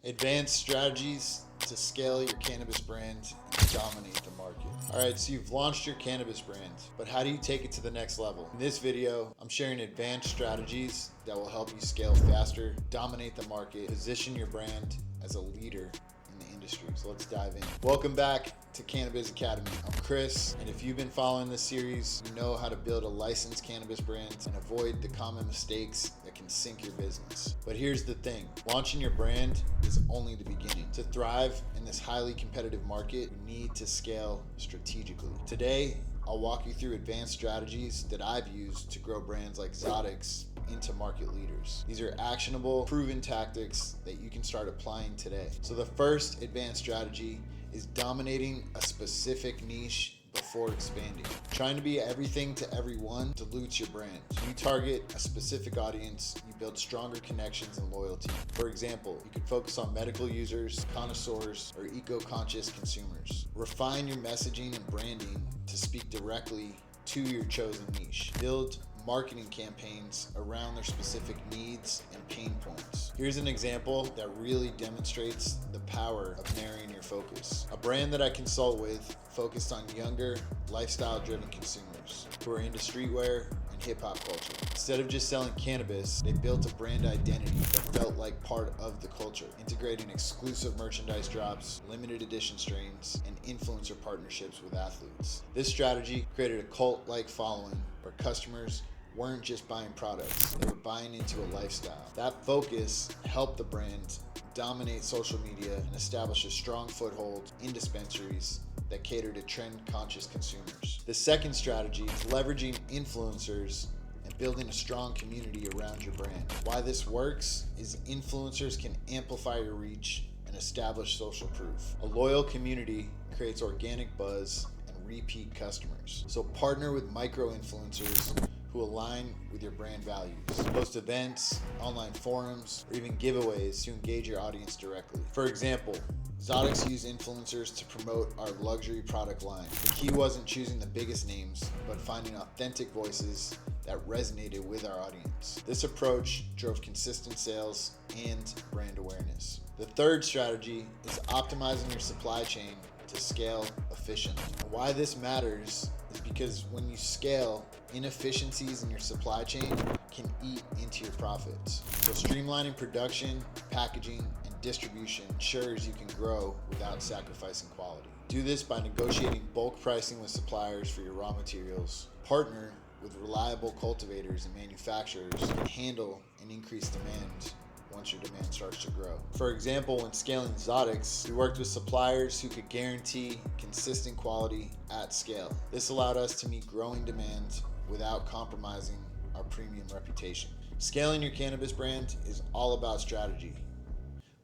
Advanced strategies to scale your cannabis brand and dominate the market. All right, so you've launched your cannabis brand, but how do you take it to the next level? In this video, I'm sharing advanced strategies that will help you scale faster, dominate the market, position your brand as a leader in the industry. So let's dive in. Welcome back to Cannabis Academy. I'm Chris, and if you've been following this series, you know how to build a licensed cannabis brand and avoid the common mistakes that can sink your business. But here's the thing, launching your brand is only the beginning. To thrive in this highly competitive market, you need to scale strategically. Today, I'll walk you through advanced strategies that I've used to grow brands like Zatix into market leaders. These are actionable, proven tactics that you can start applying today. So the first advanced strategy is dominating a specific niche before expanding. Trying to be everything to everyone dilutes your brand. You target a specific audience, you build stronger connections and loyalty. For example, you could focus on medical users, connoisseurs, or eco-conscious consumers. Refine your messaging and branding to speak directly to your chosen niche. Build marketing campaigns around their specific needs and pain points. Here's an example that really demonstrates the power of narrowing your focus. A brand that I consult with focused on younger, lifestyle-driven consumers who are into streetwear and hip-hop culture. Instead of just selling cannabis, they built a brand identity that felt like part of the culture, integrating exclusive merchandise drops, limited edition strains, and influencer partnerships with athletes. This strategy created a cult-like following where customers weren't just buying products, they were buying into a lifestyle. That focus helped the brand dominate social media and establish a strong foothold in dispensaries that cater to trend-conscious consumers. The second strategy is leveraging influencers and building a strong community around your brand. Why this works is influencers can amplify your reach and establish social proof. A loyal community creates organic buzz and repeat customers. So partner with micro-influencers who align with your brand values. Host events, online forums, or even giveaways to engage your audience directly. For example, Zatix used influencers to promote our luxury product line. The key wasn't choosing the biggest names, but finding authentic voices that resonated with our audience. This approach drove consistent sales and brand awareness. The third strategy is optimizing your supply chain to scale efficiently. And why this matters is because when you scale, inefficiencies in your supply chain can eat into your profits. So streamlining production, packaging, and distribution ensures you can grow without sacrificing quality. Do this by negotiating bulk pricing with suppliers for your raw materials. Partner with reliable cultivators and manufacturers who can handle an increased demand once your demand starts to grow. For example, when scaling Zatix, we worked with suppliers who could guarantee consistent quality at scale. This allowed us to meet growing demand without compromising our premium reputation. Scaling your cannabis brand is all about strategy.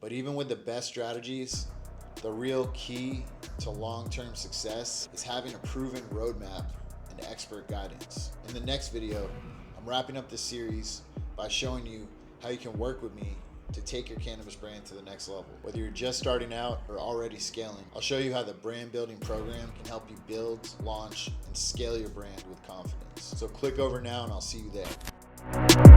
But even with the best strategies, the real key to long-term success is having a proven roadmap and expert guidance. In the next video, I'm wrapping up this series by showing you how you can work with me to take your cannabis brand to the next level. Whether you're just starting out or already scaling, I'll show you how the brand building program can help you build, launch, and scale your brand with confidence. So click over now and I'll see you there.